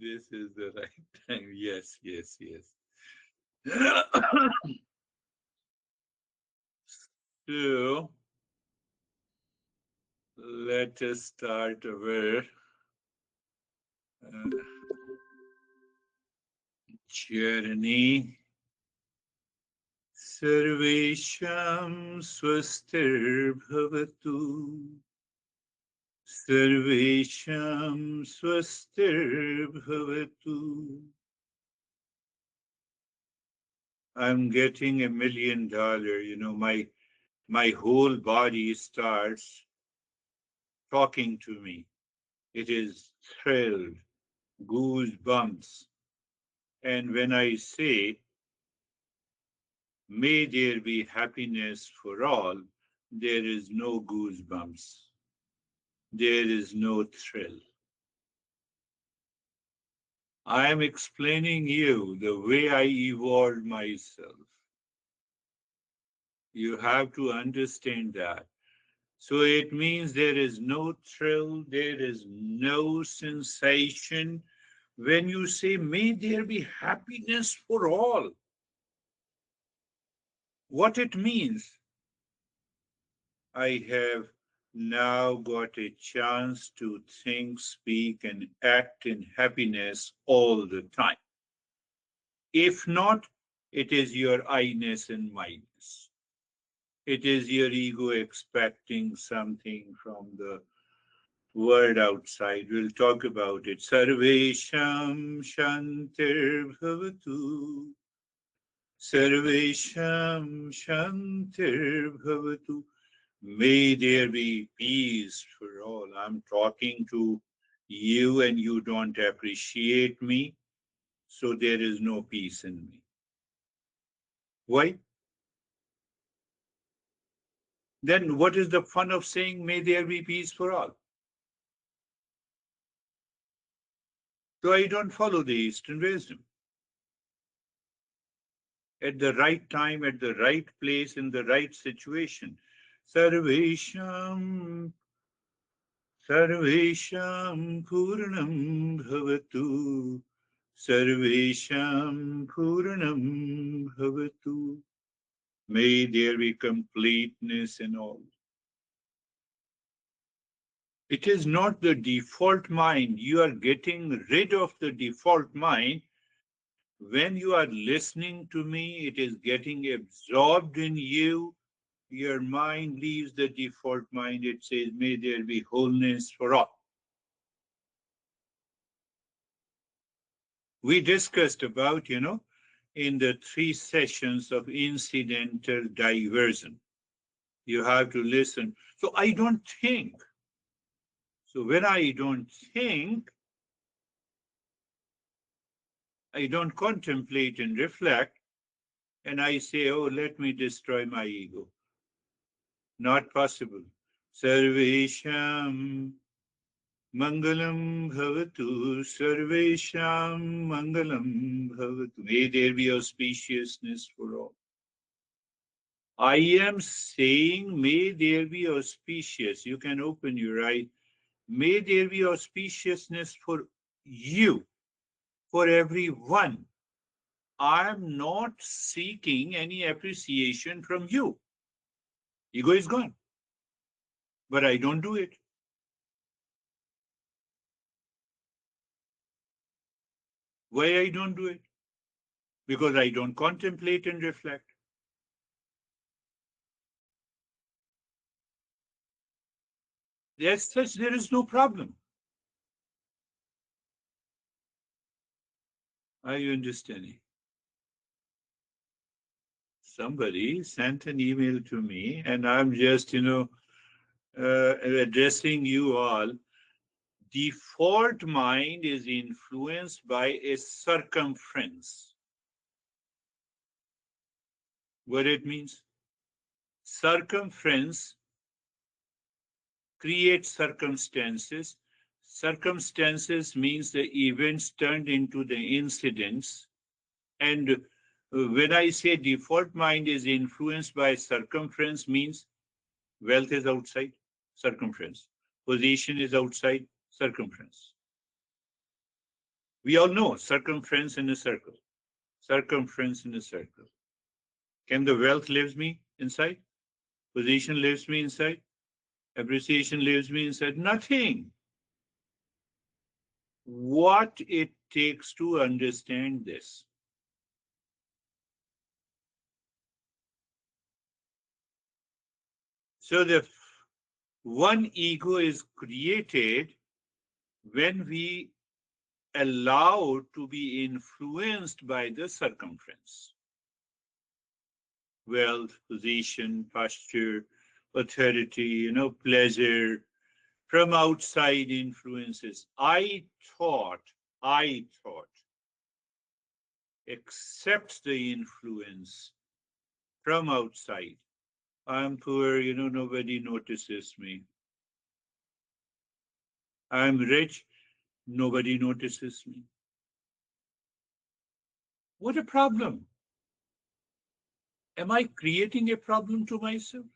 This is the right time. Yes, yes, yes. So let us start our uh, journey. Sarvesham swastir bhavatu. Sarvesham swastir bhavatu. I'm getting $1 million. My whole body starts talking to me. It is thrilled, goosebumps. And when I say, may there be happiness for all, there is no goosebumps. There is no thrill. I am explaining you the way I evolved myself. You have to understand that. So it means there is no thrill, there is no sensation. When you say, may there be happiness for all, what it means, I have now got a chance to think, speak, and act in happiness all the time. If not, it is your I-ness and minus. It is your ego expecting something from the word outside. We'll talk about it. Sarvesham Shantir Bhavatu. Sarvesham Shantir Bhavatu. May there be peace for all. I'm talking to you and you don't appreciate me, so there is no peace in me. Why? Then what is the fun of saying, may there be peace for all? So I don't follow the Eastern wisdom. At the right time, at the right place, in the right situation. Sarvesham, Sarvesham Purnam Bhavatu. Sarvesham Purnam Bhavatu. May there be completeness in all. It is not the default mind. You are getting rid of the default mind. When you are listening to me, it is getting absorbed in you. Your mind leaves the default mind. It says, may there be wholeness for all. We discussed about, in the 3 sessions of incidental diversion. You have to listen. So I don't think. So when I don't think, I don't contemplate and reflect, and I say, oh, let me destroy my ego. Not possible. Sarvesham Mangalam Bhavatu, Sarvesham Mangalam Bhavatu. May there be auspiciousness for all. I am saying, may there be auspicious. You can open your eye. May there be auspiciousness for you, for everyone. I am not seeking any appreciation from you. Ego is gone. But I don't do it. Why I don't do it? Because I don't contemplate and reflect. As such, there is no problem. Are you understanding? Somebody sent an email to me, and I'm just, addressing you all. Default mind is influenced by a circumference. What it means? Circumference creates circumstances. Circumstances means the events turned into the incidents. And when I say default mind is influenced by circumference, means wealth is outside circumference. Position is outside circumference. We all know circumference in a circle. Circumference in a circle. Can the wealth lives me inside? Position lives me inside? Appreciation lives me inside? Nothing. What it takes to understand this. So the one ego is created when we allow to be influenced by the circumference. Wealth, position, posture, authority, pleasure, from outside influences. I thought, accept the influence from outside. I'm poor, nobody notices me. I'm rich, nobody notices me. What a problem. Am I creating a problem to myself?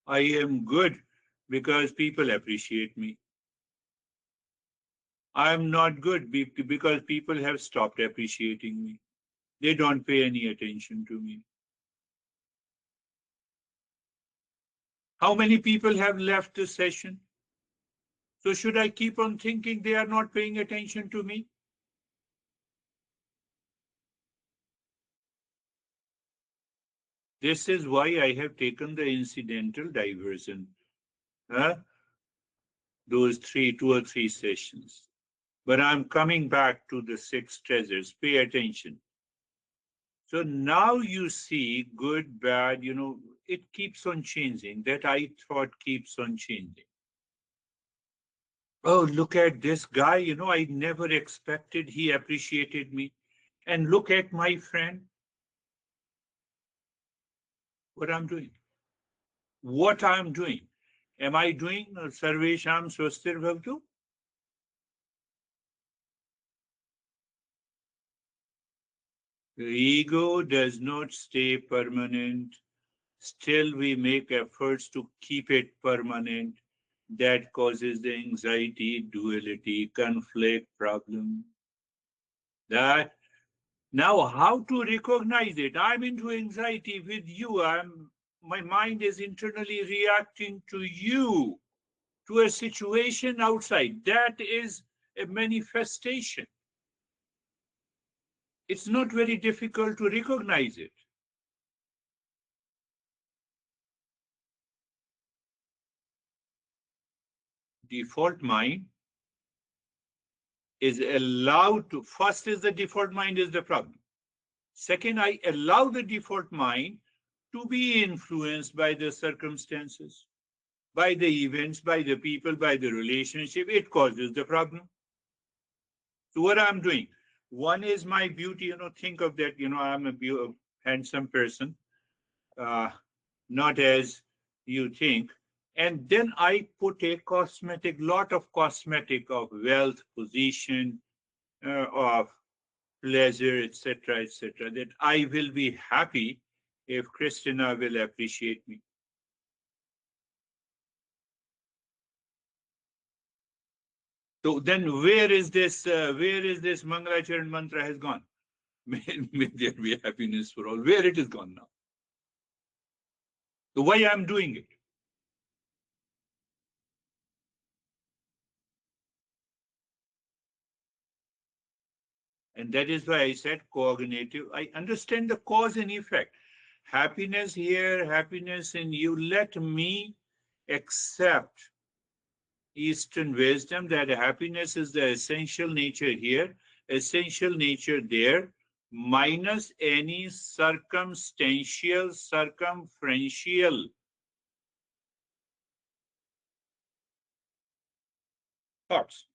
I am good because people appreciate me. I'm not good because people have stopped appreciating me. They don't pay any attention to me. How many people have left the session? So should I keep on thinking they are not paying attention to me? This is why I have taken the incidental diversion. Those 2 or 3 sessions. But I'm coming back to the 6 treasures. Pay attention. So now you see good, bad, it keeps on changing. That I thought keeps on changing. Oh, look at this guy, I never expected he appreciated me. And look at my friend. What I'm doing. What I'm doing. Am I doing Sarvesham Swastir Bhavtu? The ego does not stay permanent. Still, we make efforts to keep it permanent. That causes the anxiety, duality, conflict, problem. That now, how to recognize it? I'm into anxiety with you. My mind is internally reacting to you, to a situation outside. That is a manifestation. It's not very difficult to recognize it. Default mind is allowed to, first is the default mind is the problem. Second, I allow the default mind to be influenced by the circumstances, by the events, by the people, by the relationship. It causes the problem. So what I'm doing, one is my beauty, think of that, I'm a handsome person, not as you think. And then I put a lot of cosmetic of wealth, position, of pleasure, etc., that I will be happy if Christina will appreciate me. So then where is this Mangalacharan mantra has gone? May there be happiness for all. Where it is gone now? So why I'm doing it? And that is why I said cognitive. I understand the cause and effect. Happiness here, happiness in you. Let me accept Eastern wisdom that happiness is the essential nature here, essential nature there, minus any circumstantial, circumferential thoughts.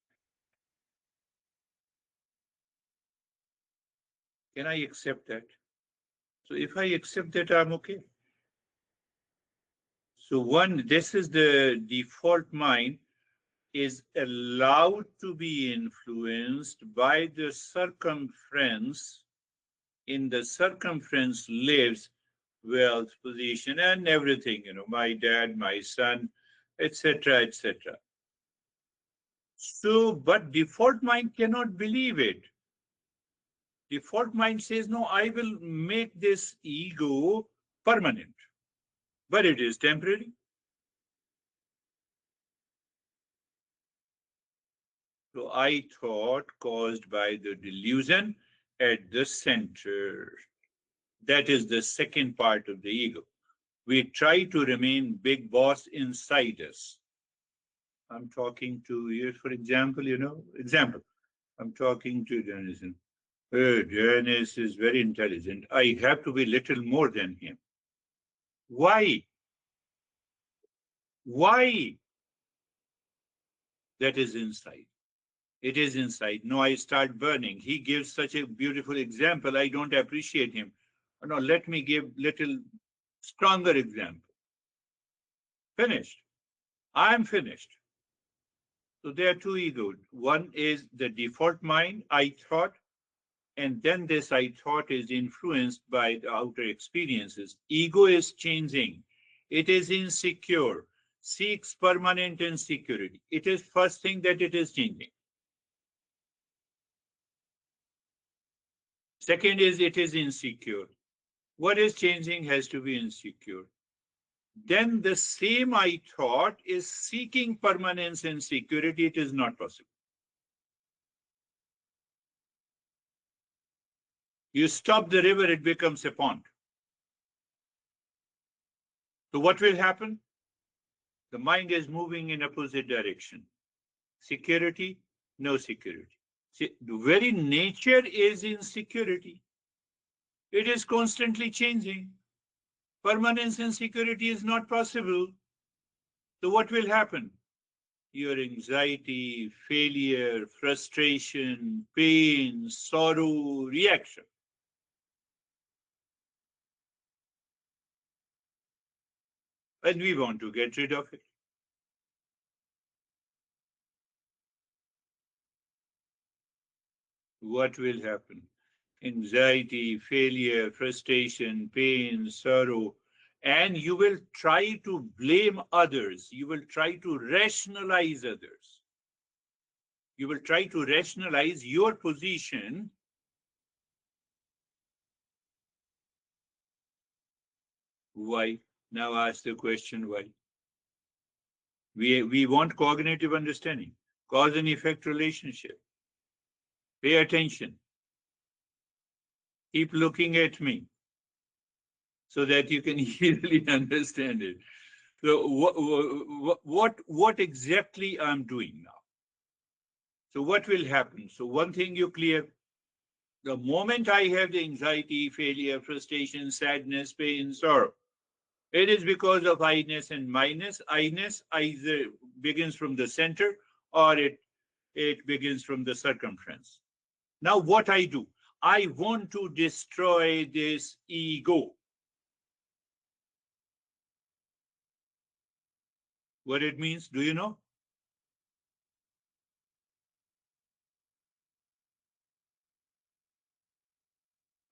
Can I accept that? So if I accept that, I'm okay. So this is the default mind is allowed to be influenced by the circumference. In the circumference lives wealth, position, and everything, my dad, my son, etc., etc. So, but default mind cannot believe it. Default mind says, no, I will make this ego permanent, but it is temporary. So I thought caused by the delusion at the center. That is the second part of the ego. We try to remain big boss inside us. I'm talking to you, for example, I'm talking to Dennis. Oh, Dennis is very intelligent. I have to be little more than him. Why? Why? That is inside. It is inside. No, I start burning. He gives such a beautiful example. I don't appreciate him. No, let me give little stronger example. Finished. I'm finished. So there are two egos. One is the default mind, I thought, and then this I thought is influenced by the outer experiences. Ego is changing. It is insecure, seeks permanent insecurity. It is first thing that it is changing. Second is it is insecure. What is changing has to be insecure. Then the same I thought is seeking permanence and security. It is not possible. You stop the river, it becomes a pond. So what will happen? The mind is moving in opposite direction. Security, no security. See, the very nature is insecurity. It is constantly changing. Permanence and security is not possible. So what will happen? Your anxiety, failure, frustration, pain, sorrow, reaction. And we want to get rid of it. What will happen? Anxiety, failure, frustration, pain, sorrow, and you will try to blame others. You will try to rationalize others. You will try to rationalize your position. Why? Now ask the question why. We want cognitive understanding, cause and effect relationship. Pay attention. Keep looking at me so that you can easily understand it. So what exactly I'm doing now? So what will happen? So one thing you clear, the moment I have the anxiety, failure, frustration, sadness, pain, sorrow, it is because of I-ness and my-ness. I-ness either begins from the center or it begins from the circumference. Now what I do, I want to destroy this ego. What it means, do you know?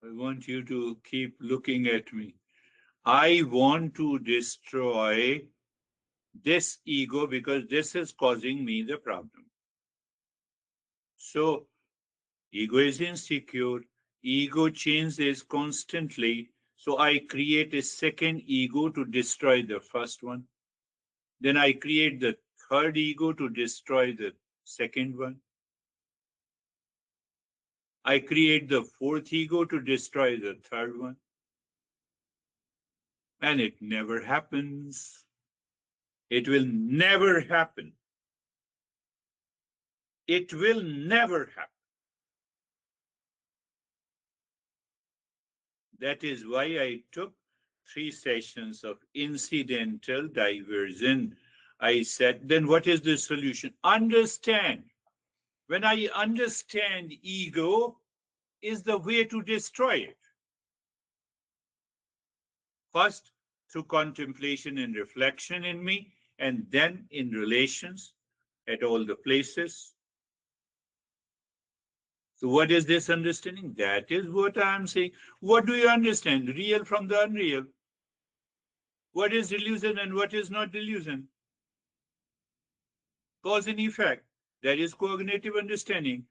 I want you to keep looking at me. I want to destroy this ego because this is causing me the problem. So, ego is insecure, ego changes constantly. So, I create a second ego to destroy the first one. Then I create the third ego to destroy the second one. I create the fourth ego to destroy the third one. And it never happens. It will never happen. It will never happen. That is why I took 3 sessions of incidental diversion. I said, then what is the solution? Understand. When I understand ego is the way to destroy it. First, through contemplation and reflection in me, and then in relations at all the places. So what is this understanding? That is what I am saying. What do you understand? Real from the unreal. What is delusion and what is not delusion? Cause and effect. That is cognitive understanding.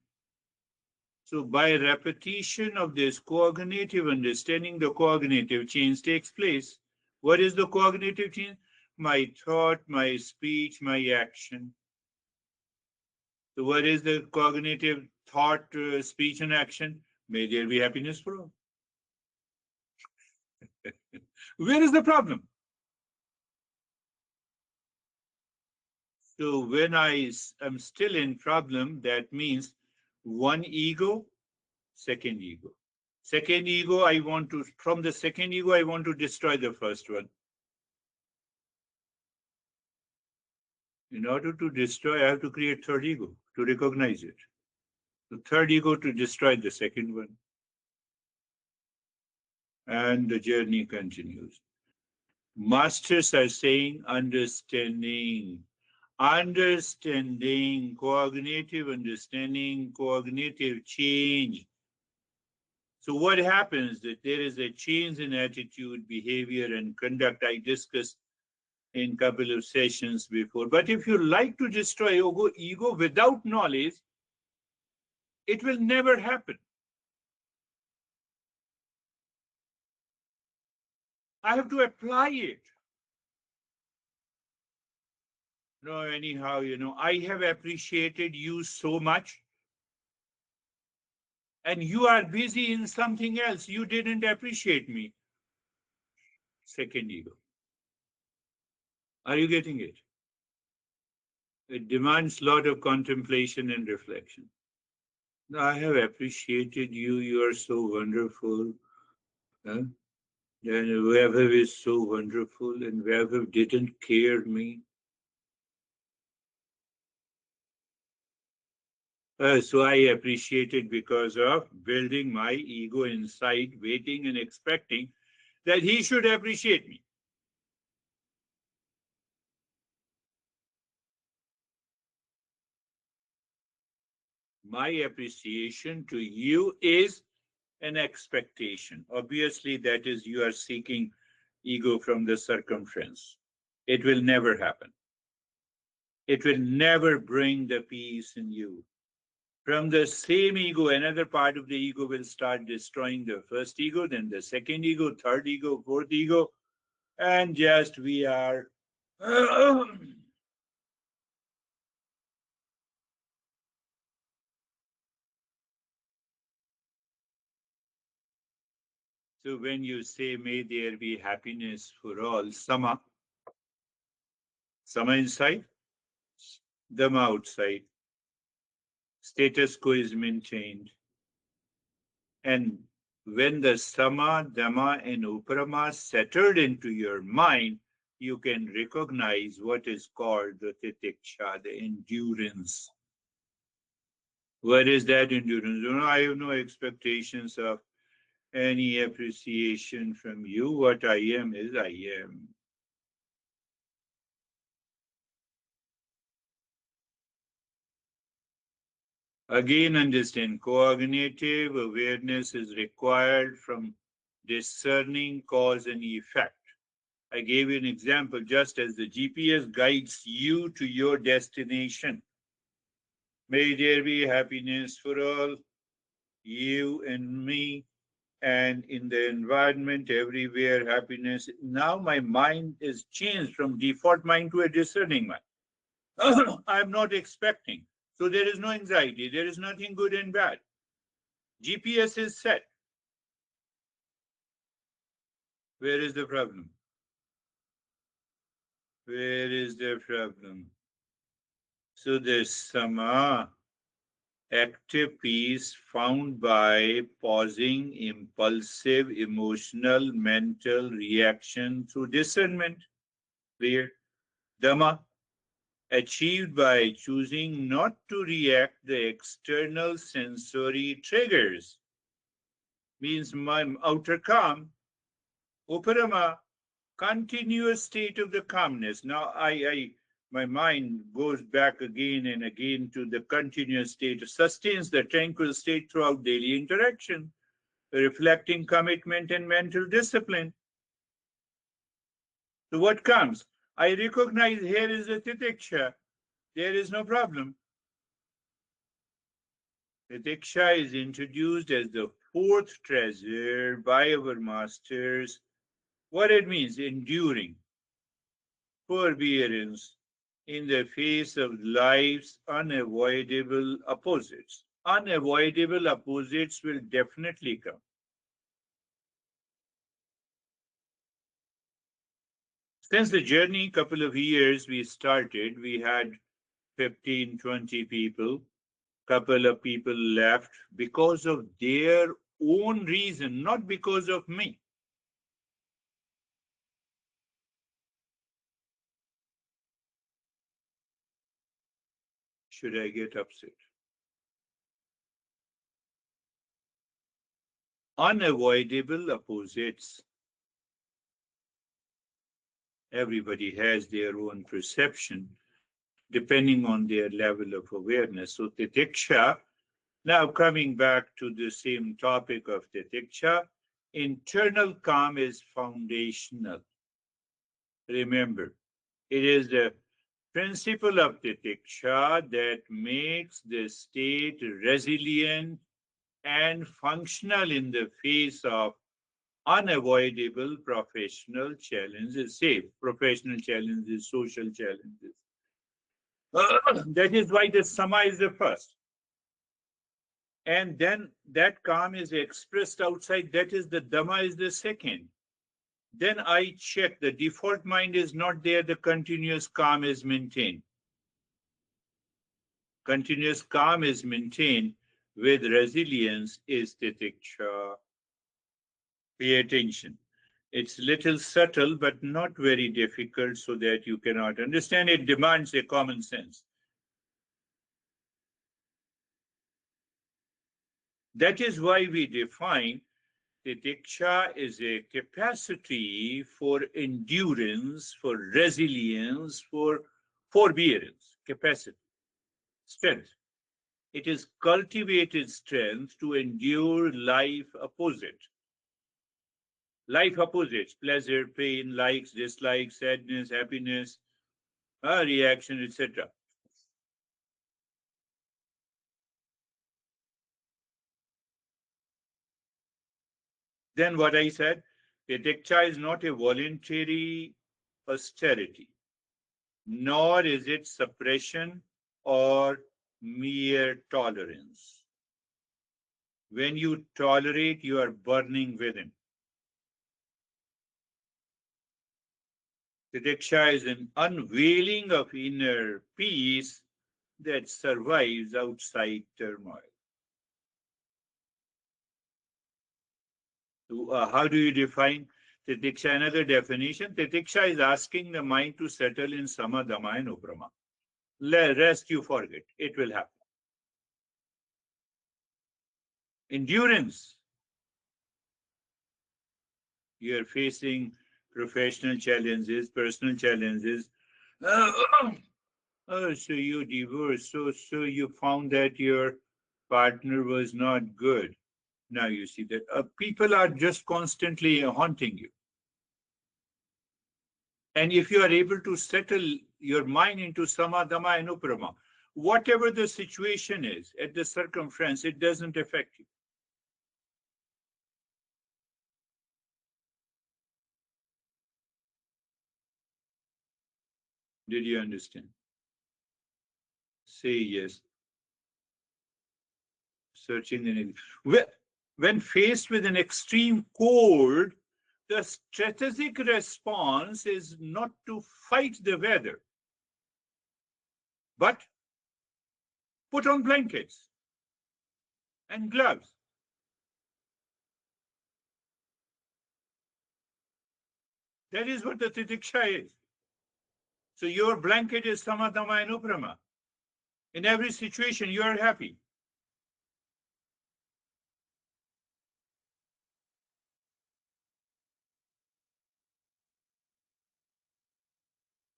So by repetition of this cognitive understanding, the cognitive change takes place. What is the cognitive change? My thought, my speech, my action. So what is the cognitive thought, speech, and action? May there be happiness for all. Where is the problem? So when I am still in problem, that means one ego, second ego. Second ego, from the second ego, I want to destroy the first one. In order to destroy, I have to create third ego to recognize it. The third ego to destroy the second one. And the journey continues. Masters are saying understanding, cognitive understanding, cognitive change. So what happens that there is a change in attitude, behavior, and conduct. I discussed in a couple of sessions before. But if you like to destroy ego without knowledge, it will never happen. I have to apply it. No, anyhow, I have appreciated you so much, and you are busy in something else. You didn't appreciate me. Second ego. Are you getting it? It demands a lot of contemplation and reflection. I have appreciated you. You are so wonderful. Huh? And whoever is so wonderful and whoever didn't care me. So I appreciate it because of building my ego inside, waiting and expecting that he should appreciate me. My appreciation to you is an expectation. Obviously, that is, you are seeking ego from the circumference. It will never happen. It will never bring the peace in you. From the same ego, another part of the ego will start destroying the first ego, then the second ego, third ego, fourth ego, and just we are. So when you say, may there be happiness for all, sama inside, dhamma outside, status quo is maintained. And when the sama, dhamma, and uparama settled into your mind, you can recognize what is called the titiksha, the endurance. What is that endurance? I have no expectations of any appreciation from you. What I am is I am. Again, understand cognitive awareness is required from discerning cause and effect. I gave you an example just as the GPS guides you to your destination. May there be happiness for all, you and me, and in the environment everywhere, happiness. Now my mind is changed from default mind to a discerning mind. I'm not expecting. So there is no anxiety. There is nothing good and bad. GPS is set. Where is the problem? Where is the problem? So there's sama, active peace found by pausing impulsive, emotional, mental reaction through discernment. Clear? Dhamma, achieved by choosing not to react the external sensory triggers. Means my outer calm. Uparama, continuous state of the calmness. Now my mind goes back again and again to the continuous state, sustains the tranquil state throughout daily interaction, reflecting commitment and mental discipline. So what comes? I recognize here is a titiksha. There is no problem. Titiksha is introduced as the fourth treasure by our masters. What it means, enduring, forbearance in the face of life's unavoidable opposites. Unavoidable opposites will definitely come. Since the journey, couple of years we started, we had 15, 20 people. Couple of people left because of their own reason, not because of me. Should I get upset? Unavoidable opposites. Everybody has their own perception depending on their level of awareness. So titiksha, now coming back to the same topic of titiksha, internal calm is foundational. Remember, it is the principle of titiksha that makes the state resilient and functional in the face of unavoidable professional challenges, say professional challenges, social challenges. That is why the sama is the first. And then that calm is expressed outside, that is the dhamma is the second. Then I check the default mind is not there, the continuous calm is maintained. Continuous calm is maintained with resilience is titiksha. Pay attention. It's little subtle but not very difficult so that you cannot understand. It demands a common sense. That is why we define titiksha is a capacity for endurance, for resilience, for forbearance, capacity, strength. It is cultivated strength to endure life opposite. Life opposites, pleasure, pain, likes, dislikes, sadness, happiness, reaction, etc. Then what I said, titiksha is not a voluntary austerity, nor is it suppression or mere tolerance. When you tolerate, you are burning within. Titiksha is an unveiling of inner peace that survives outside turmoil. So, how do you define titiksha? Another definition, titiksha is asking the mind to settle in sama, dhamma, and uprama. Rest you forget, it will happen. Endurance, you are facing professional challenges, personal challenges. So you divorced. So you found that your partner was not good. Now you see that people are just constantly haunting you. And if you are able to settle your mind into sama, dhamma, and uprama, whatever the situation is at the circumference, it doesn't affect you. Did you understand? Say yes. Searching the when faced with an extreme cold, the strategic response is not to fight the weather, but put on blankets and gloves. That is what the titiksha is. So your blanket is samadama and uprama. In every situation, you are happy.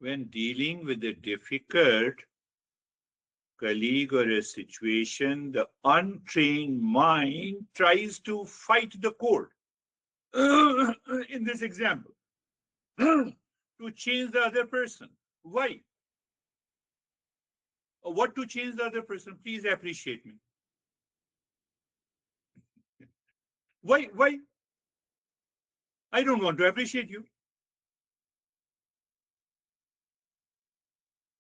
When dealing with a difficult colleague or a situation, the untrained mind tries to fight the cold. In this example, to change the other person. Why? What to change the other person? Please appreciate me. Why? I don't want to appreciate you.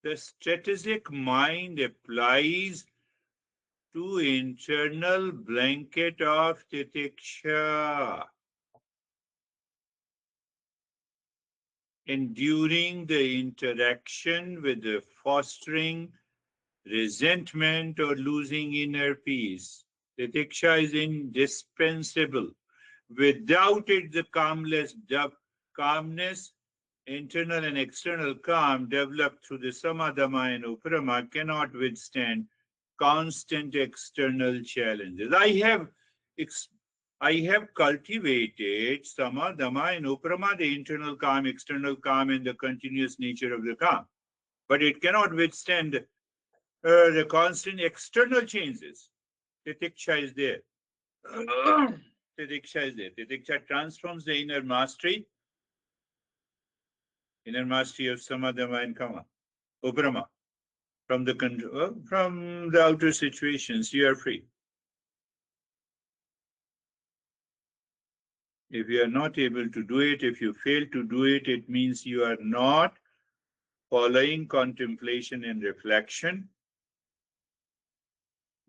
The strategic mind applies to internal blanket of titiksha. Enduring the interaction with the fostering resentment or losing inner peace. Titiksha is indispensable. Without it, the calmness, internal and external calm developed through the samadhama and uparama cannot withstand constant external challenges. I have cultivated samadhama and uparama, the internal calm, external calm, and the continuous nature of the calm. But it cannot withstand the constant external changes. Titiksha is there. Titiksha is there. Titiksha transforms the inner mastery of samadhama and kama, uparama. From the outer situations, you are free. If you are not able to do it, if you fail to do it, it means you are not following contemplation and reflection.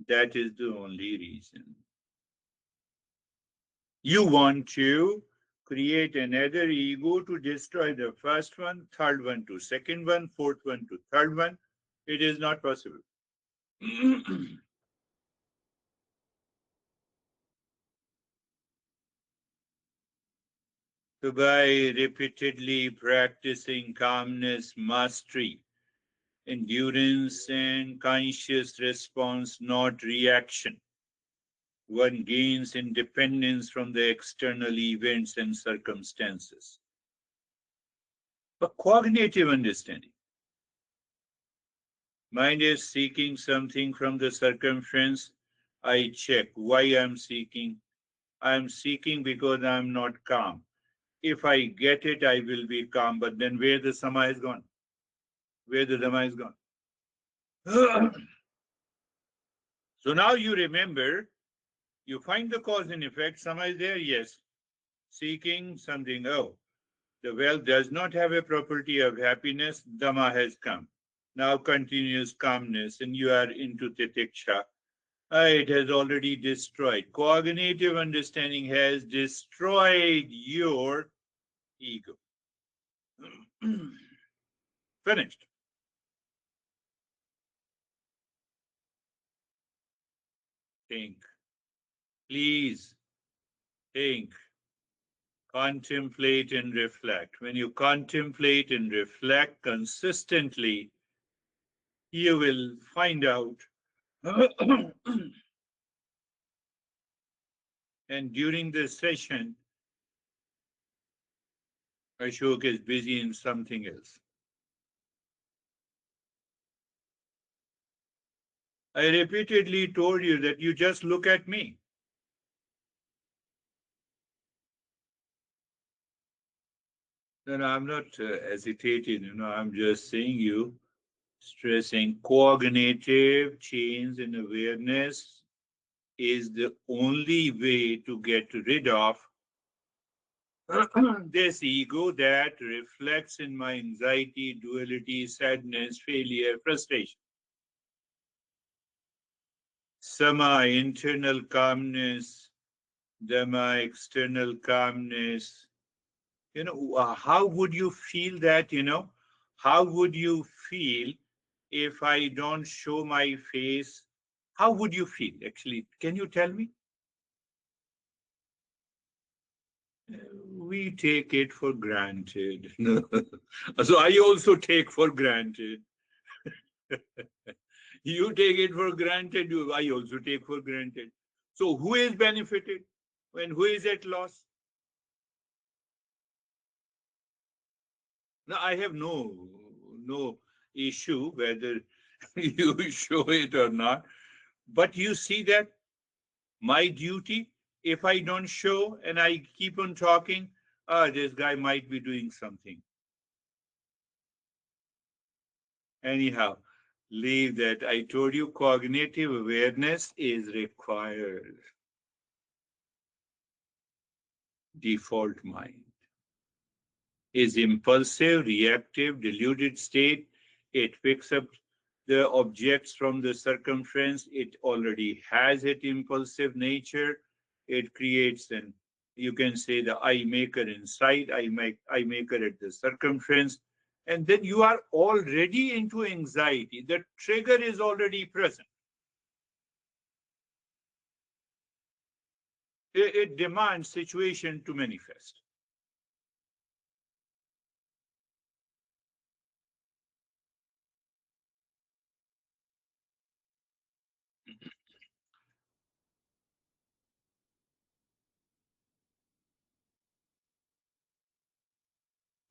That is the only reason. You want to create another ego to destroy the first one, third one to second one, fourth one to third one. It is not possible. So by repeatedly practicing calmness mastery, endurance and conscious response, not reaction, one gains independence from the external events and circumstances. A cognitive understanding. Mind is seeking something from the circumference. I check why I'm seeking. I'm seeking because I'm not calm. If I get it, I will be calm. But then where the sama is gone? Where the dhamma is gone? So now you remember, you find the cause and effect. Sama is there, yes. Seeking something. Oh, the well does not have a property of happiness. Dhamma has come. Now continuous calmness, and you are into titiksha. It has already destroyed. Cognitive understanding has destroyed your ego. Finished. Think. Please think. Contemplate and reflect. When you contemplate and reflect consistently, you will find out. And during this session, Ashok is busy in something else. I repeatedly told you that you just look at me. No, I'm not hesitating, I'm just saying you, stressing cognitive change in awareness is the only way to get rid of this ego that reflects in my anxiety, duality, sadness, failure, frustration. Sama, internal calmness, Dhamma, external calmness. How would you feel that, How would you feel if I don't show my face? How would you feel, actually? Can you tell me? We take it for granted. So I also take for granted. You take it for granted, I also take for granted. So who is benefited and who is at loss? Now I have no issue whether you show it or not. But you see that my duty, if I don't show and I keep on talking, this guy might be doing something. Anyhow, leave that. I told you cognitive awareness is required. default mind. Is impulsive, reactive, deluded state. It picks up the objects from the circumference. It already has its impulsive nature. It creates an, you can say, the I maker inside, I maker at the circumference. And then you are already into anxiety. The trigger is already present. It demands situation to manifest.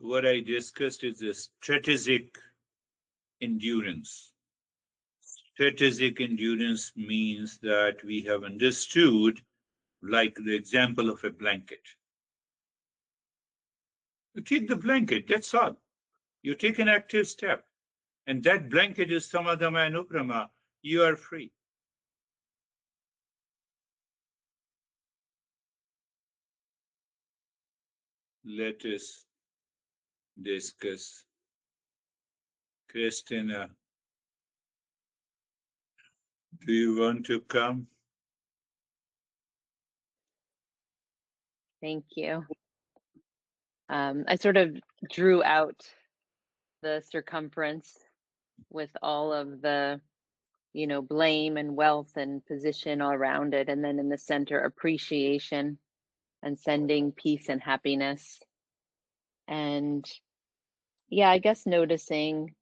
What I discussed is the strategic endurance. Strategic endurance means that we have understood, like the example of a blanket. You take the blanket, that's all. You take an active step, and that blanket is samadhama and uprama. You are free. Let us discuss. Christina, do you want to come? Thank you. I sort of drew out the circumference with all of the, blame and wealth and position all around it. And then in the center, appreciation and sending peace and happiness. And yeah, I guess noticing,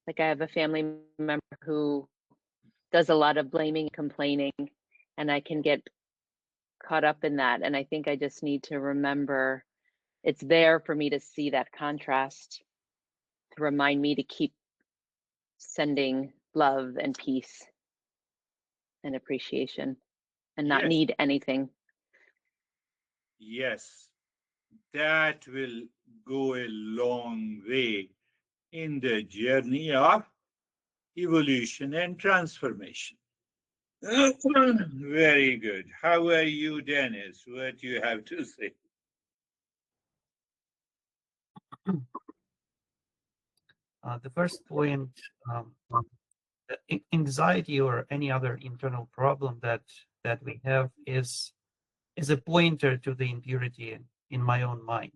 like I have a family member who does a lot of blaming and complaining, and I can get caught up in that. And I think I just need to remember it's there for me to see that contrast, to remind me to keep sending love and peace and appreciation and not Yes, need anything. yes. That will go a long way in the journey of evolution and transformation. Very good. How are you, Dennis? What do you have to say? The first point, anxiety or any other internal problem that we have is a pointer to the impurity in my own mind.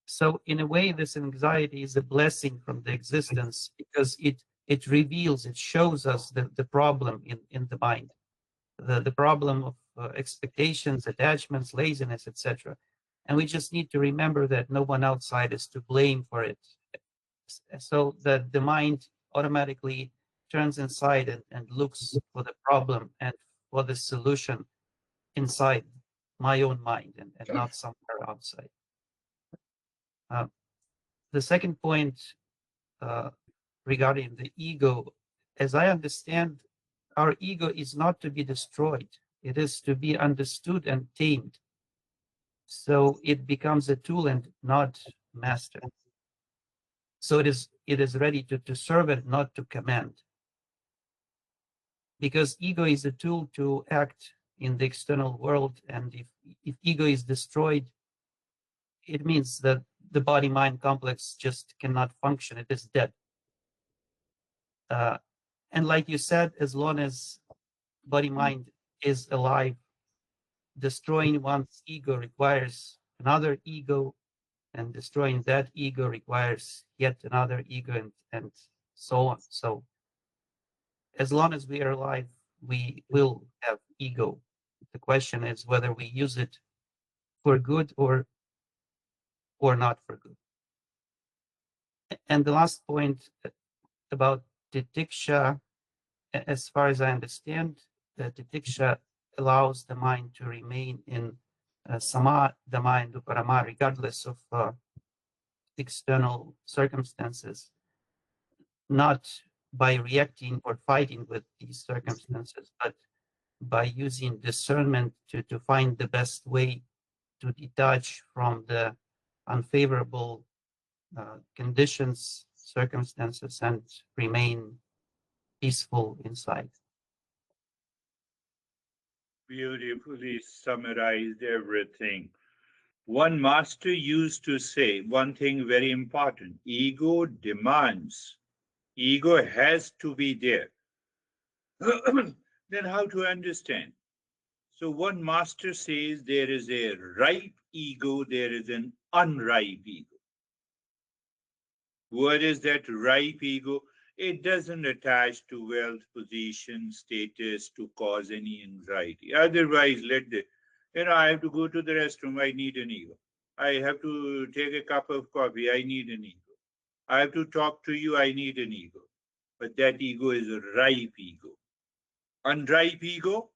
So in a way, this anxiety is a blessing from the existence because it reveals, it shows us the problem in the mind, the problem of expectations, attachments, laziness, etc. And we just need to remember that no one outside is to blame for it. So that the mind automatically turns inside and looks for the problem and for the solution inside my own mind and not somewhere outside. The second point regarding the ego, as I understand, our ego is not to be destroyed. It is to be understood and tamed. So it becomes a tool and not master. So it is ready to serve and not to command. Because ego is a tool to act in the external world. And if ego is destroyed, it means that the body-mind complex just cannot function. It is dead. And like you said, as long as body-mind is alive, destroying one's ego requires another ego, and destroying that ego requires yet another ego, and so on. So as long as we are alive, we will have ego. The question is whether we use it for good or not for good. And the last point about titiksha, as far as I understand, the titiksha allows the mind to remain in sama, the mind uparama, regardless of external circumstances, not by reacting or fighting with these circumstances, but by using discernment to find the best way to detach from the unfavorable conditions, circumstances, and remain peaceful inside. Beautifully summarized everything. One master used to say one thing very important: ego demands, ego has to be there. Then, how to understand? So, one master says there is a ripe ego, there is an unripe ego. What is that ripe ego? It doesn't attach to wealth, position, status to cause any anxiety. Otherwise, I have to go to the restroom, I need an ego. I have to take a cup of coffee, I need an ego. I have to talk to you, I need an ego. But that ego is a ripe ego. Unripe ego,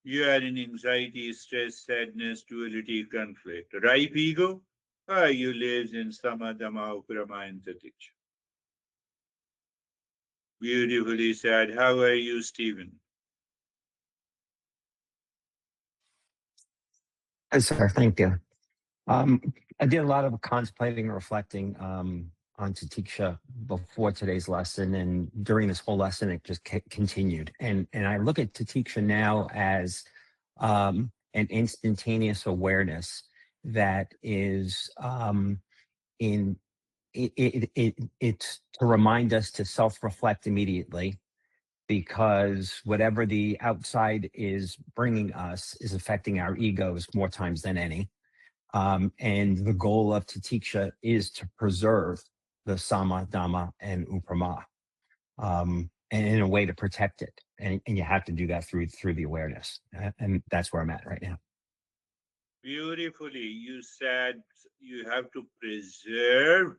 you are in anxiety, stress, sadness, duality, conflict. Ripe ego, you live in samadama, uprama, and tatiksha. Beautifully said. How are you, Stephen? Yes, sir. Thank you. I did a lot of contemplating and reflecting on Tatiksha before today's lesson, and during this whole lesson, it just continued. And I look at Tatiksha now as an instantaneous awareness that is it's to remind us to self-reflect immediately, because whatever the outside is bringing us is affecting our egos more times than any. And the goal of Tatiksha is to preserve the Sama, Dhamma, and Uprama, and in a way to protect it. And you have to do that through the awareness. And that's where I'm at right now. Beautifully, you said you have to preserve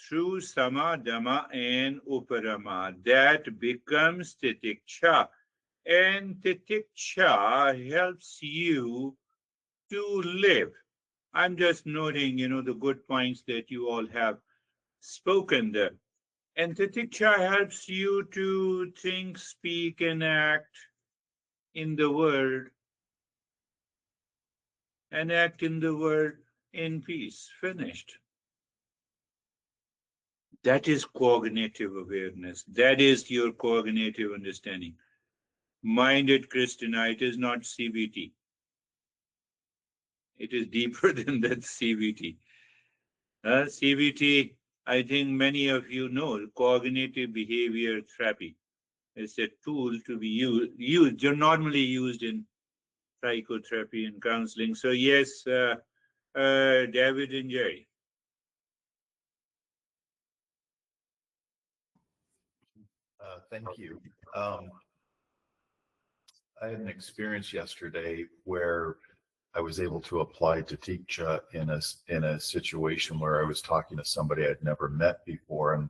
through Sama, Dhamma, and Uparama. That becomes Titiksha. And Titiksha helps you to live. I'm just noting, the good points that you all have spoken there. And Titiksha helps you to think, speak, and act in the world, and act in the world in peace. Finished. That is cognitive awareness. That is your cognitive understanding. Minded Christina, it is not CBT. It is deeper than that CBT. CBT, I think many of you know, cognitive behavior therapy. It's a tool to be used. You're normally used in psychotherapy and counseling. So yes, David and Jerry. Thank you. I had an experience yesterday where I was able to apply Tatiksha in a situation where I was talking to somebody I'd never met before,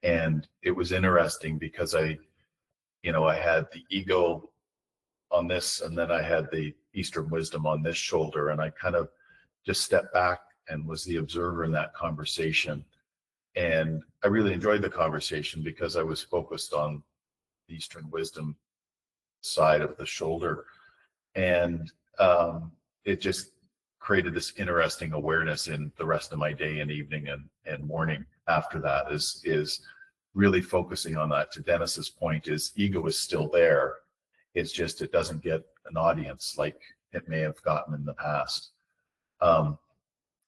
and it was interesting because I had the ego on this, and then I had the Eastern wisdom on this shoulder, and I kind of just stepped back and was the observer in that conversation. And I really enjoyed the conversation because I was focused on the Eastern wisdom side of the shoulder. And it just created this interesting awareness in the rest of my day and evening and morning after that is really focusing on that. To Dennis's point, is ego is still there. It's just it doesn't get an audience like it may have gotten in the past.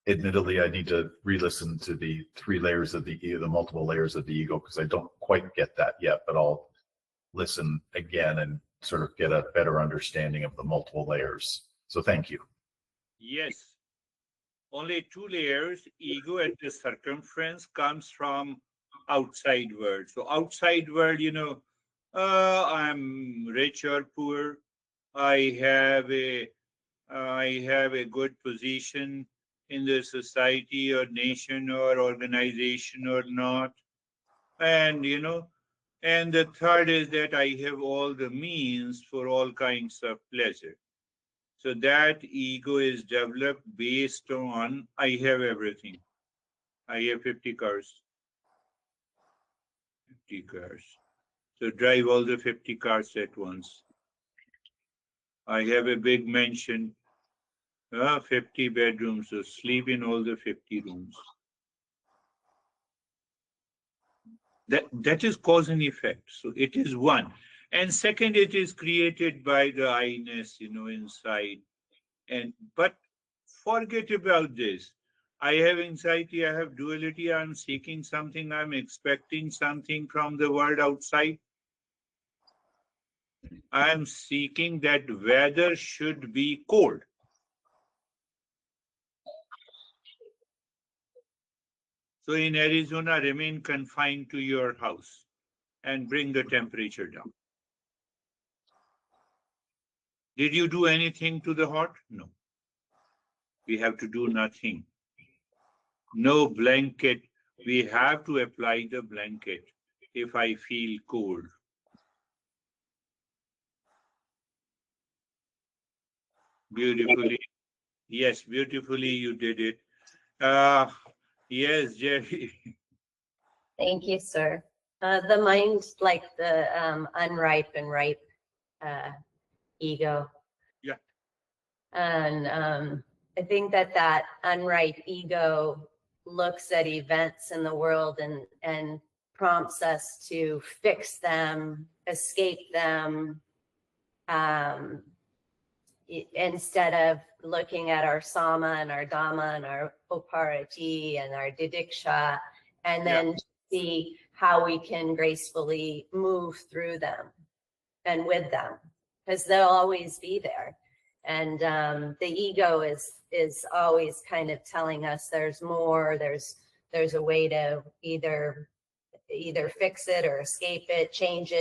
Admittedly, I need to re-listen to the the multiple layers of the ego, because I don't quite get that yet, but I'll listen again and sort of get a better understanding of the multiple layers. So thank you. Yes. Only two layers, ego at the circumference, comes from outside world. So outside world, I'm rich or poor. I have a good position in the society or nation or organization or not. And and the third is that I have all the means for all kinds of pleasure. So that ego is developed based on I have everything. I have 50 cars. 50 cars. So drive all the 50 cars at once. I have a big mansion, 50 bedrooms, so sleep in all the 50 rooms. That is cause and effect. So it is one. And second, it is created by the I-ness, inside. But forget about this. I have anxiety, I have duality, I'm seeking something, I'm expecting something from the world outside. I am seeking that weather should be cold. So in Arizona, remain confined to your house and bring the temperature down. Did you do anything to the hot? No. We have to do nothing. No blanket. We have to apply the blanket if I feel cold. Beautifully. Yes, beautifully you did it. Yes, Jerry. Thank you, sir. The mind, like the unripe and ripe ego. Yeah. And I think that unripe ego looks at events in the world and prompts us to fix them, escape them, instead of looking at our sama and our dhamma and our oparati and our didiksha, and then see how we can gracefully move through them and with them, because they'll always be there. And the ego is always kind of telling us there's more, there's a way to either fix it or escape it, change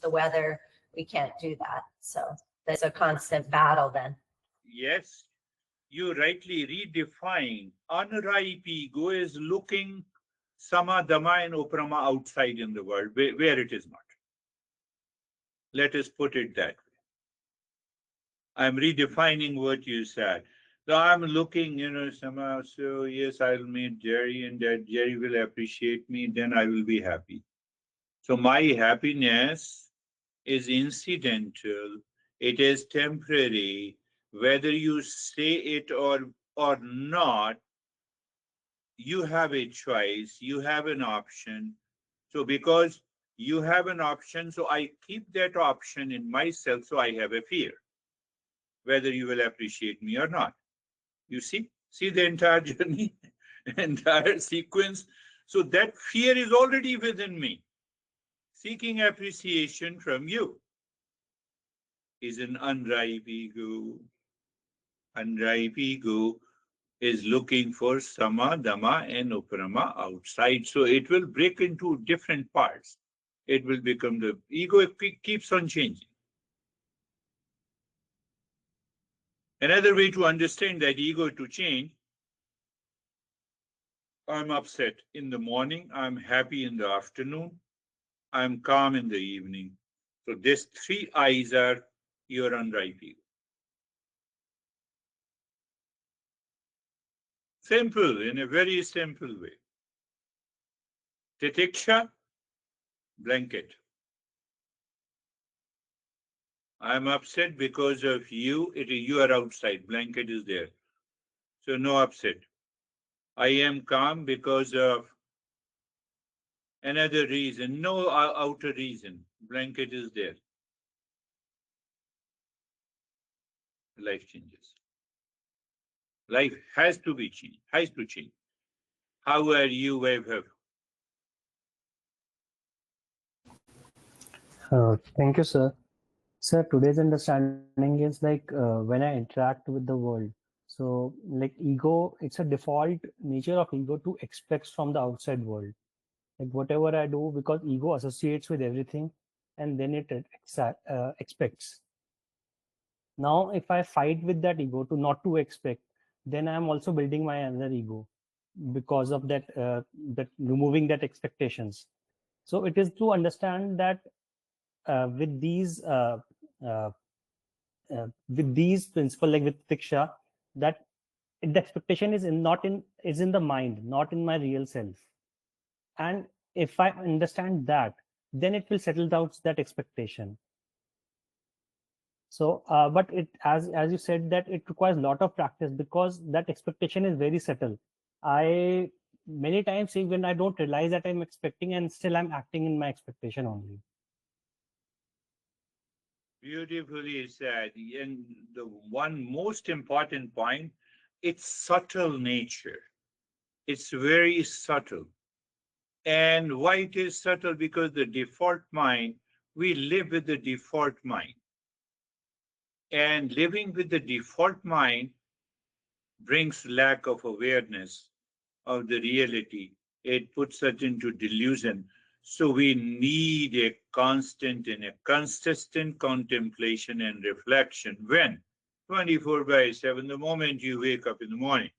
the weather. We can't do that. So that's a constant battle then. Yes, you rightly redefine. Unripe ego is looking sama, dhamma, and uprama outside in the world where it is not. Let us put it that way. I'm redefining what you said. So I'm looking, somehow, so yes, I'll meet Jerry and that Jerry will appreciate me, then I will be happy. So my happiness is incidental, it is temporary, whether you say it or not, you have a choice, you have an option. So because you have an option, so I keep that option in myself, so I have a fear, whether you will appreciate me or not. You see the entire journey, entire sequence. So that fear is already within me, seeking appreciation from you. Is an unripe ego. Unripe ego is looking for sama, dhamma, and uparama outside. So it will break into different parts. It will become the ego, it keeps on changing. Another way to understand that ego to change, I'm upset in the morning, I'm happy in the afternoon, I'm calm in the evening. So these three eyes are your unripe ego. Simple, in a very simple way. Titiksha, blanket. I'm upset because of you. You are outside. Blanket is there. So no upset. I am calm because of another reason. No outer reason. Blanket is there. Life changes. Life has to be changed. Has to change. How are you, Vaibhav? Thank you, sir. Sir, today's understanding is like when I interact with the world. So, like ego, it's a default nature of ego to expect from the outside world. Like whatever I do, because ego associates with everything, and then it expects. Now, if I fight with that ego to not to expect, then I'm also building my another ego because of that removing that expectations. So it is to understand that with these principles, like with Tiksha, that the expectation is in the mind, not in my real self. And if I understand that, then it will settle down that expectation. So, but it as you said that it requires a lot of practice because that expectation is very subtle. I many times see when I don't realize that I'm expecting and still I'm acting in my expectation only. Beautifully said. And the one most important point, it's subtle nature. It's very subtle. And why it is subtle? Because the default mind, we live with the default mind. And living with the default mind brings lack of awareness of the reality. It puts us into delusion. So we need a constant and a consistent contemplation and reflection. When? 24 by 7, the moment you wake up in the morning.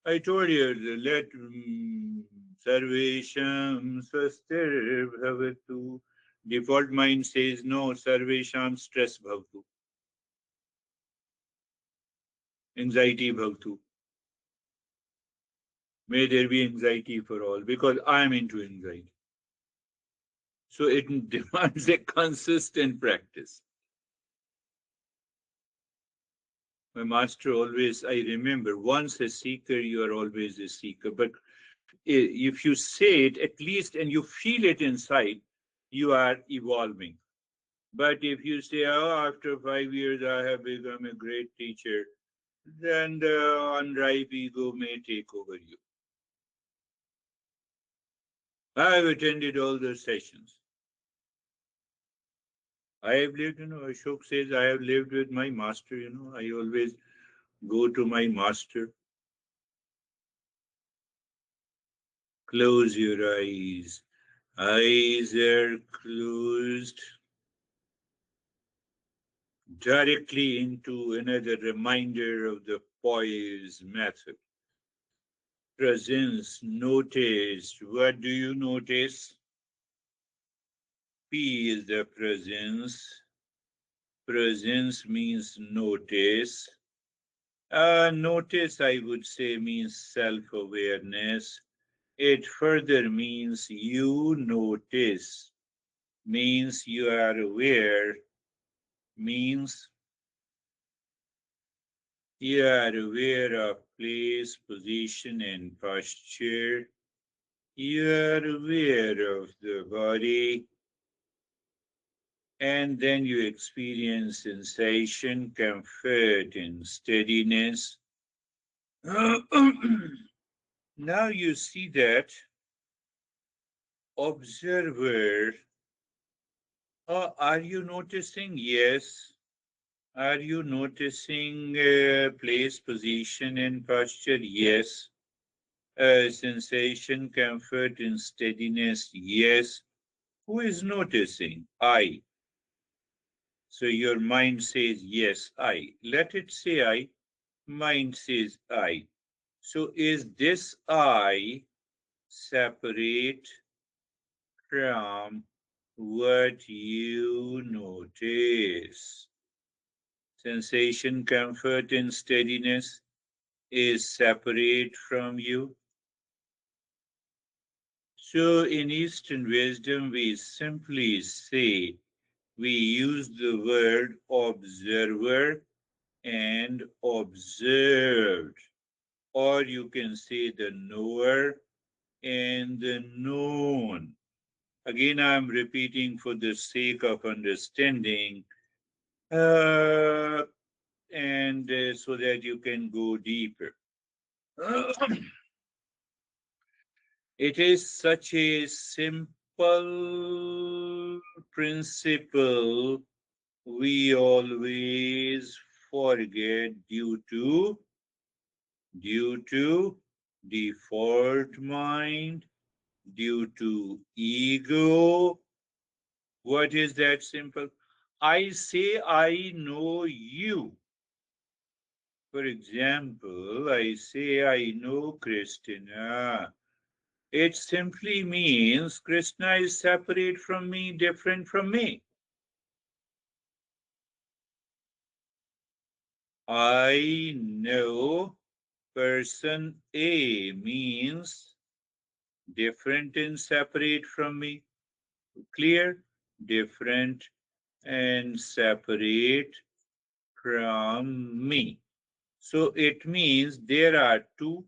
I told you, let Sarvesham Swastir Bhavatu. Default mind says no, Sarvesham stress Bhavatu. Anxiety Bhavatu. May there be anxiety for all, because I am into anxiety. So it demands a consistent practice. My master always, I remember, once a seeker, you are always a seeker. But if you say it at least and you feel it inside, you are evolving. But if you say, oh, after 5 years I have become a great teacher, then the unripe ego may take over you. I have attended all the sessions. I have lived, Ashok says, I have lived with my master, I always go to my master. Close your eyes. Eyes are closed. Directly into another reminder of the poise method. Presence, notice. What do you notice? P is the presence. Presence means notice. Notice, I would say, means self-awareness. It further means you notice, means you are aware, means you are aware of place, position, and posture. You are aware of the body, and then you experience sensation, comfort, and steadiness. Now you see that observer. Are you noticing? Yes. Are you noticing place, position, and posture? Yes. Sensation, comfort, and steadiness? Yes. Who is noticing? I. So your mind says, yes, I. Let it say I. Mind says I. So is this I separate from what you notice? Sensation, comfort, and steadiness is separate from you. So in Eastern wisdom, we simply say, we use the word observer and observed. Or you can say the knower and the known. Again, I'm repeating for the sake of understanding, and so that you can go deeper. It is such a simple principle we always forget due to default mind, due to ego. What is that simple? I say I know you. For example, I say I know Christina. It simply means Krishna is separate from me, different from me. I know person A means different and separate from me. Clear? Different and separate from me. So it means there are two.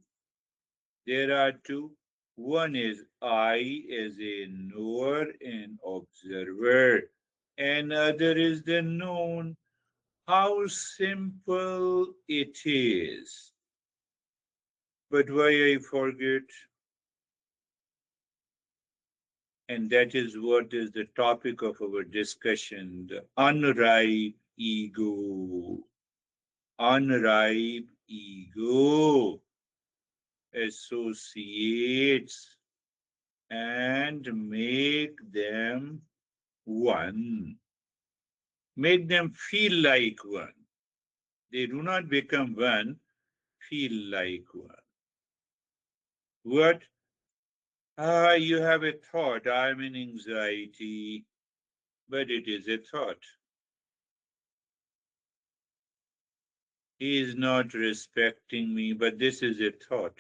One is I as a knower and observer, and other is the known. How simple it is. But why I forget? And that is what is the topic of our discussion, the unripe ego. Unripe ego associates and make them one. Make them feel like one. They do not become one, feel like one. What? You have a thought, I'm in anxiety, but it is a thought. He is not respecting me, but this is a thought.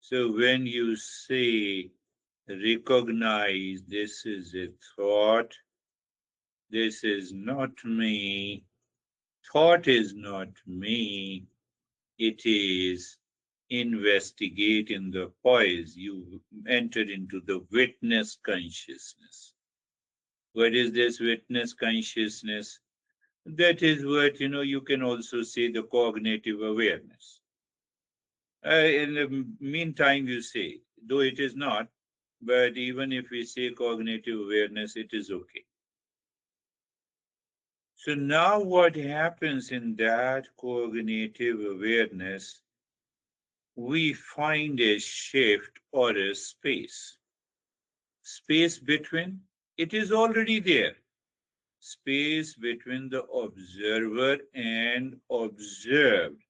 So when you say, recognize this is a thought, this is not me, thought is not me, it is investigate in the poise. You enter into the witness consciousness. What is this witness consciousness? That is what, you can also say the cognitive awareness. In the meantime, you say, though it is not, but even if we say cognitive awareness, it is okay. So now what happens in that cognitive awareness, we find a shift or a space. Space between, it is already there. Space between the observer and observed.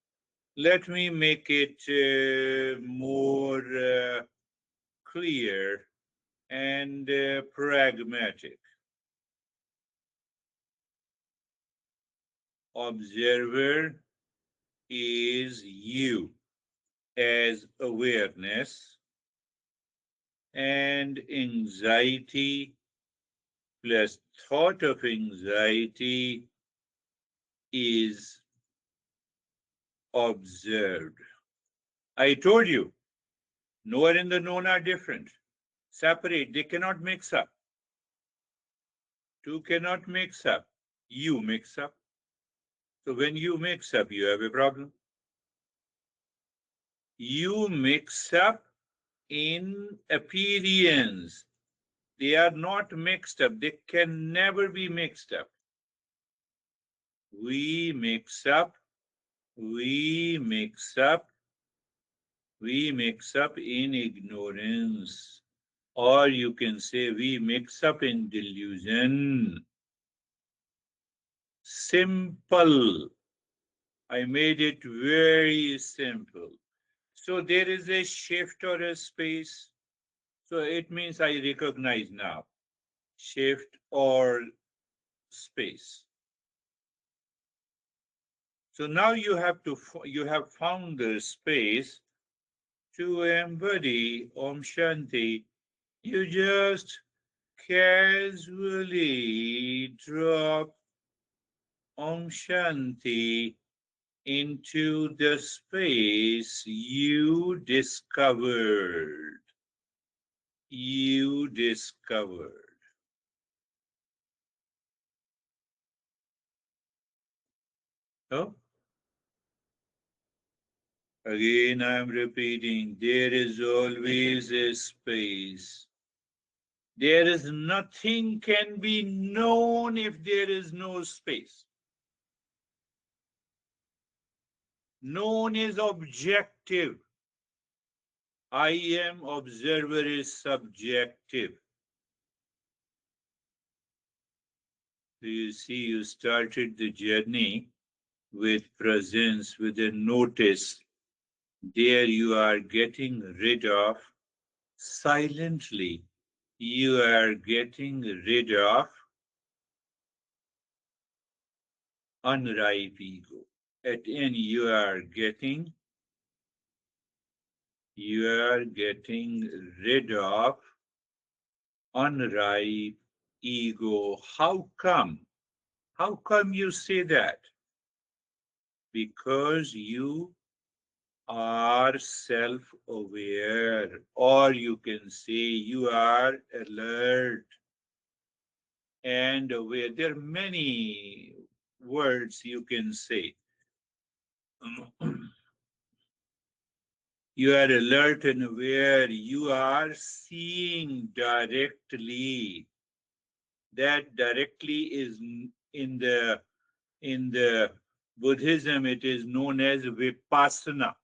Let me make it more clear and pragmatic. Observer is you as awareness, and anxiety plus thought of anxiety is observed. I told you, knower and the known are different. Separate, they cannot mix up. Two cannot mix up. You mix up. So when you mix up, you have a problem. You mix up in appearance. They are not mixed up. They can never be mixed up. We mix up, we mix up, we mix up in ignorance. Or you can say we mix up in delusion. Simple. I made it very simple. So there is a shift or a space. So it means I recognize now. Shift or space. So now you have found the space to embody Om Shanti. You just casually drop Om Shanti into the space you discovered. You discovered. Oh, again I am repeating, there is always a space. There is nothing can be known if there is no space. Known is objective. I am observer is subjective. So you see, you started the journey with presence, with a notice. There you are getting rid of, silently, you are getting rid of unripe ego. At the end, you are getting rid of unripe ego. How come? How come you say that? Because you are self-aware, or you can say you are alert. and aware. There are many words you can say. You are alert and aware. You are seeing directly. That directly is in the Buddhism. It is known as vipassana.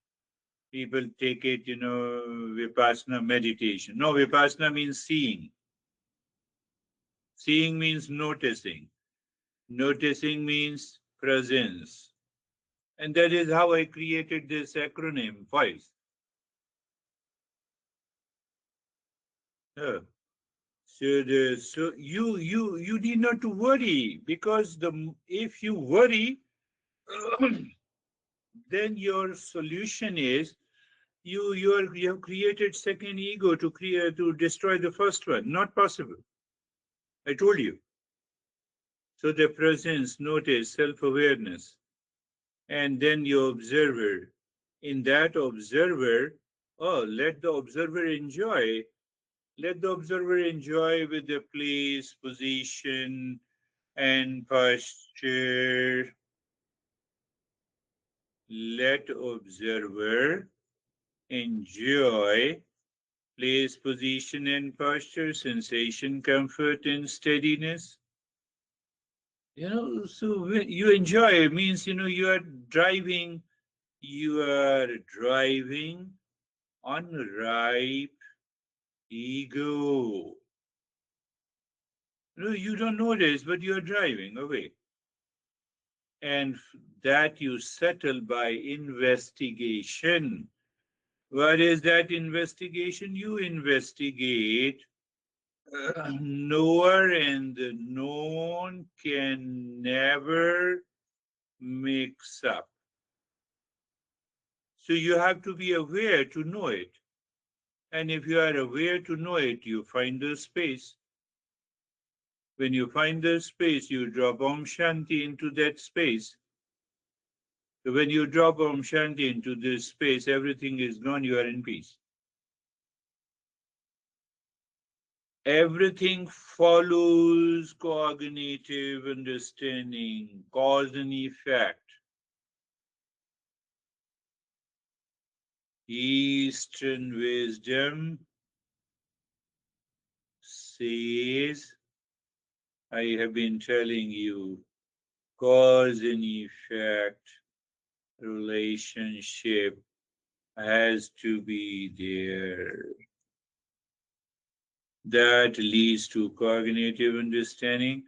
People take it, vipassana meditation. No, vipassana means seeing. Seeing means noticing. Noticing means presence. And that is how I created this acronym, VOICE. Yeah. So you need not to worry, because if you worry, then your solution is you have created second ego to destroy the first one. Not possible. I told you. So the presence, notice, self-awareness, and then your observer. In that observer, let the observer enjoy. Let the observer enjoy with the place, position, and posture. Let observer enjoy place, position, and posture, sensation, comfort, and steadiness. So when you enjoy means, you are driving unripe ego. No, you don't notice, but you're driving away. And that you settle by investigation. What is that investigation? You investigate. Knower and the known can never mix up. So you have to be aware to know it. And if you are aware to know it, you find the space. When you find the space, you drop Om Shanti into that space. So when you drop Om Shanti into this space, everything is gone, you are in peace. Everything follows cognitive understanding, cause and effect. Eastern wisdom says, I have been telling you, cause and effect relationship has to be there. That leads to cognitive understanding.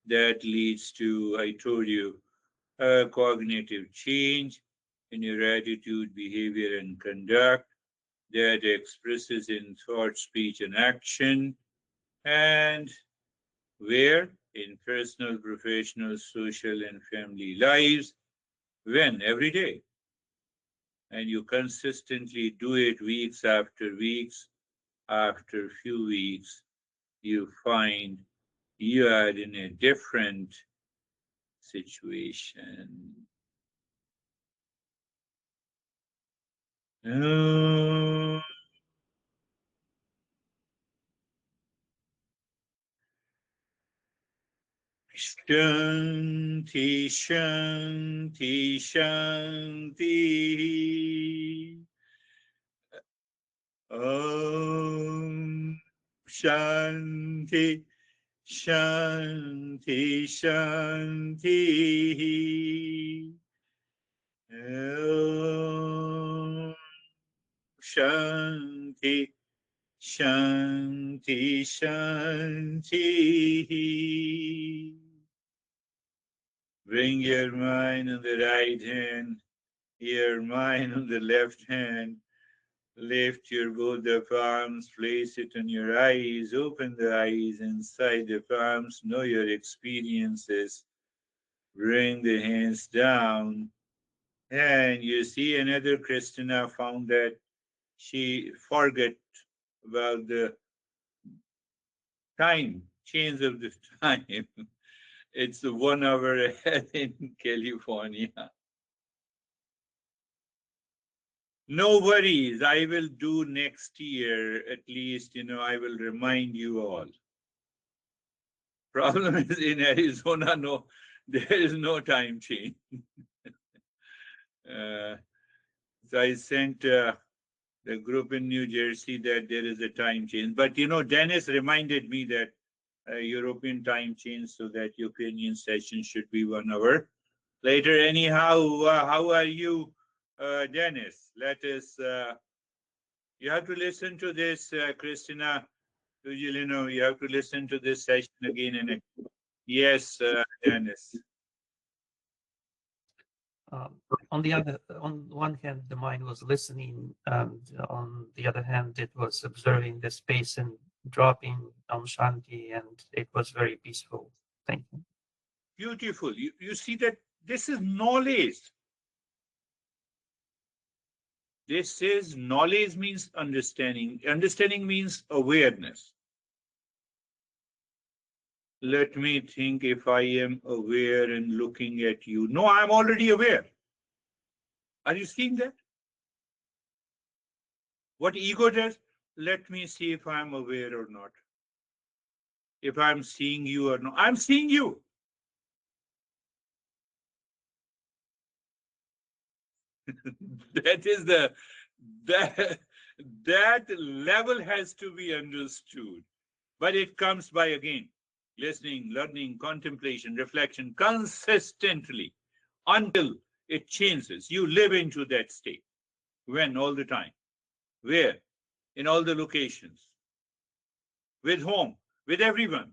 That leads to, I told you, a cognitive change in your attitude, behavior, and conduct that expresses in thought, speech, and action. And where? In personal, professional, social, and family lives. When? Every day. And you consistently do it weeks after weeks. After few weeks, you find you are in a different situation. Oh. Shanti, Shanti, Shanti. Om Shanti, Shanti, Shanti. Om Shanti, Shanti, Shanti. Bring your mind on the right hand, your mind on the left hand. Lift your both the palms, place it on your eyes, open the eyes inside the palms, know your experiences. Bring the hands down, and you see another Christina found that she forgot about the time, change of the time. It's 1 hour ahead in California. No worries. I will do next year at least, I will remind you all. Problem is in Arizona, no, there is no time change. So I sent the group in New Jersey that there is a time change. But you know, Dennis reminded me that European time change, so that Ukrainian session should be 1 hour later. Anyhow, how are you, Dennis? Let us. You have to listen to this, Christina. Usually, no, you have to listen to this session again and again. Yes, Dennis. On one hand, the mind was listening, and on the other hand, it was observing the space and dropping on Shanti, and it was very peaceful. Thank you. Beautiful. You see that this is knowledge. This is knowledge means understanding. Understanding means awareness. Let me think if I am aware and looking at you. No, I'm already aware. Are you seeing that? What ego does? Let me see if I'm aware or not. If I'm seeing you or not. I'm seeing you. That is that level has to be understood. But it comes by, again, listening, learning, contemplation, reflection consistently until it changes. You live into that state. When? All the time. Where? In all the locations. With whom? With everyone.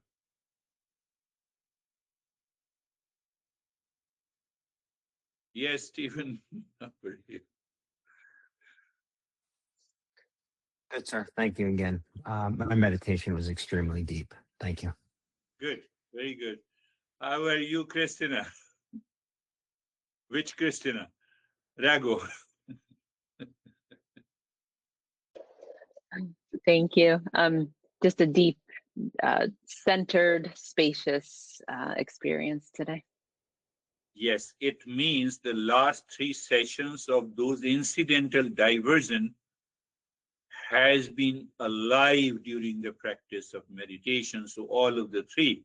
Yes, Stephen. Good, sir. Thank you again. My meditation was extremely deep. Thank you. Good. Very good. How are you, Christina? Which Christina? Rago. Thank you. Just a deep, centered, spacious experience today. Yes, it means the last 3 sessions of those incidental diversion has been alive during the practice of meditation. So all of the 3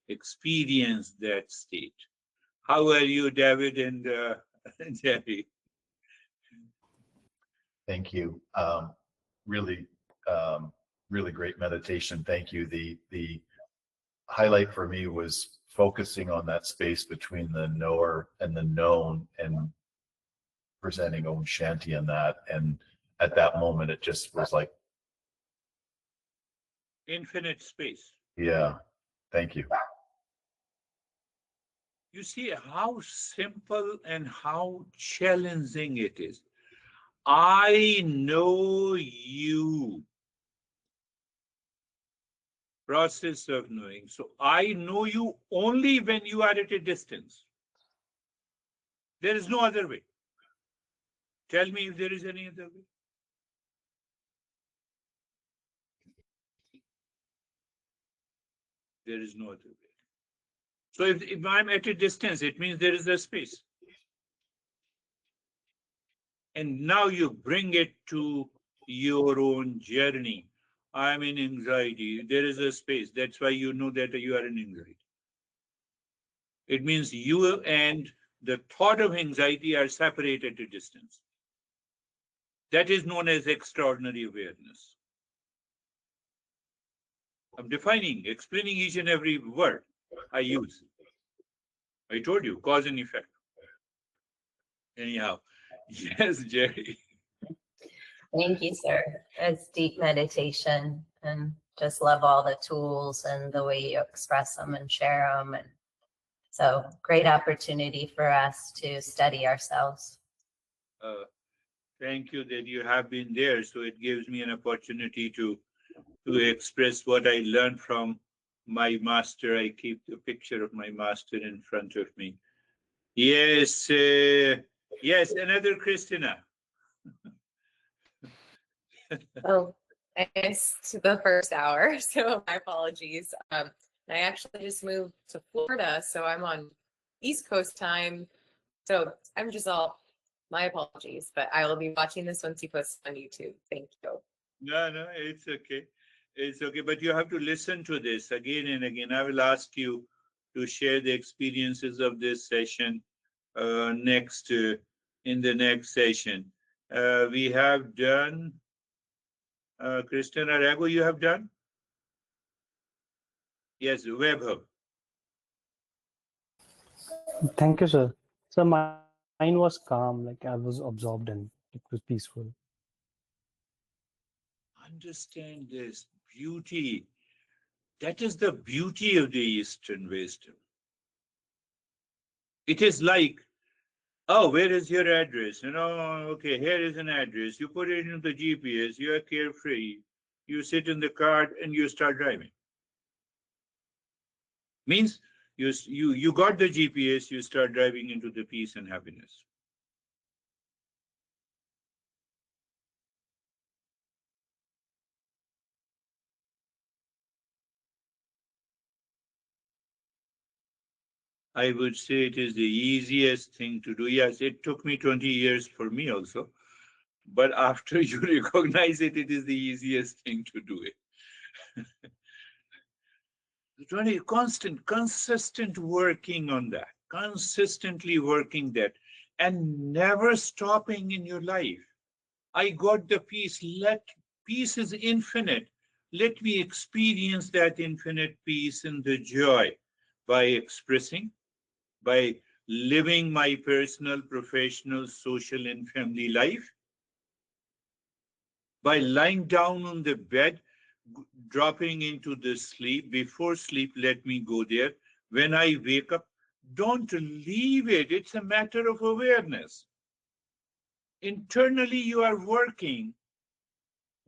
experience that state. How are you, David and Jerry? Thank you. Really, really great meditation. Thank you. The highlight for me was focusing on that space between the knower and the known, and presenting Om Shanti in that. And at that moment, it just was like Infinite space. yeah. Thank you. You see how simple and how challenging it is. I know you. Process of knowing. So I know you only when you are at a distance. There is no other way. Tell me if there is any other way. There is no other way. So if I'm at a distance, it means there is a space. And now you bring it to your own journey. I'm in anxiety. There is a space. That's why you know that you are in anxiety. It means you and the thought of anxiety are separated at a distance. That is known as extraordinary awareness. I'm defining, explaining each and every word I use. I told you, cause and effect. Anyhow, yes, Jerry. Thank you, sir. It's deep meditation, and just love all the tools and the way you express them and share them. And so great opportunity for us to study ourselves. Thank you that you have been there. So it gives me an opportunity to express what I learned from my master. I keep the picture of my master in front of me. Yes, yes, another Christina. Oh, I missed the first hour, so my apologies. I actually just moved to Florida, so I'm on East Coast time. So I'm just my apologies, but I will be watching this once you post on YouTube. Thank you. No, it's okay. It's okay, but you have to listen to this again and again. I will ask you to share the experiences of this session next in the next session. We have done, Christian Arago, you have done? Yes, Webhub. Thank you, sir. So mine was calm, like I was absorbed and it was peaceful. Understand this beauty. That is the beauty of the Eastern wisdom. It is like, oh, where is your address? Okay, here is an address. You put it into the GPS, you are carefree. You sit in the car and you start driving. Means you got the GPS, you start driving into the peace and happiness. I would say it is the easiest thing to do. Yes, it took me 20 years for me also. But after you recognize it, it is the easiest thing to do it. 20, consistent working on that, consistently working that, and never stopping in your life. I got the peace. Peace is infinite. Let me experience that infinite peace and the joy by expressing, by living my personal, professional, social, and family life, by lying down on the bed, dropping into the sleep. Before sleep, let me go there. When I wake up, don't leave it. It's a matter of awareness. Internally, you are working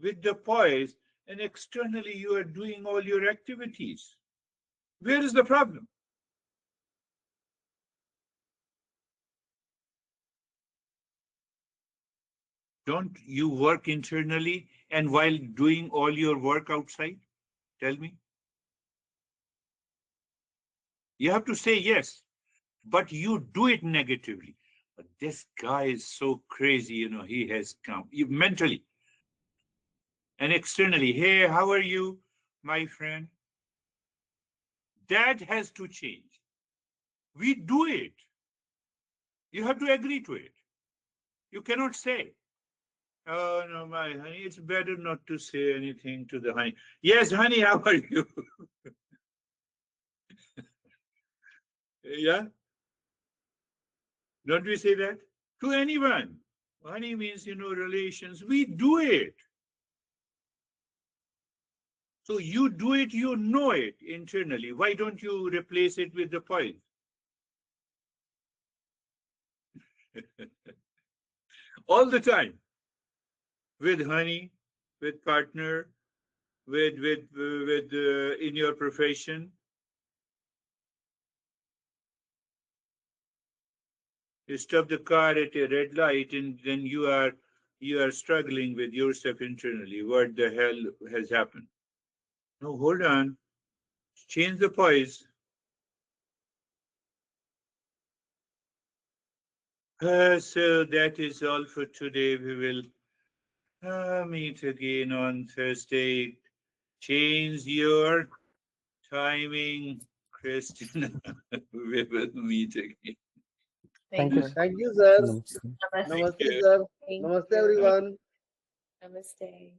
with the poise, and externally, you are doing all your activities. Where is the problem? Don't you work internally and while doing all your work outside? Tell me. You have to say yes, but you do it negatively. But this guy is so crazy, he has come. You mentally and externally. Hey, how are you, my friend? That has to change. We do it. You have to agree to it. You cannot say, oh, no, my honey, it's better not to say anything to the honey. Yes, honey, how are you? Yeah? Don't we say that? To anyone. Honey means, relations. We do it. So you do it, you know it internally. Why don't you replace it with the point? All the time. With honey, with partner, with in your profession. You stop the car at a red light and then you are struggling with yourself internally. What the hell has happened? No, hold on. Change the poise. So that is all for today. We will meet again on Thursday. Change your timing, Christina. We will meet again. Thank you, sir. Thank you, sir. Namaste. Namaste, you. sir. Thank Namaste, you. everyone. Namaste.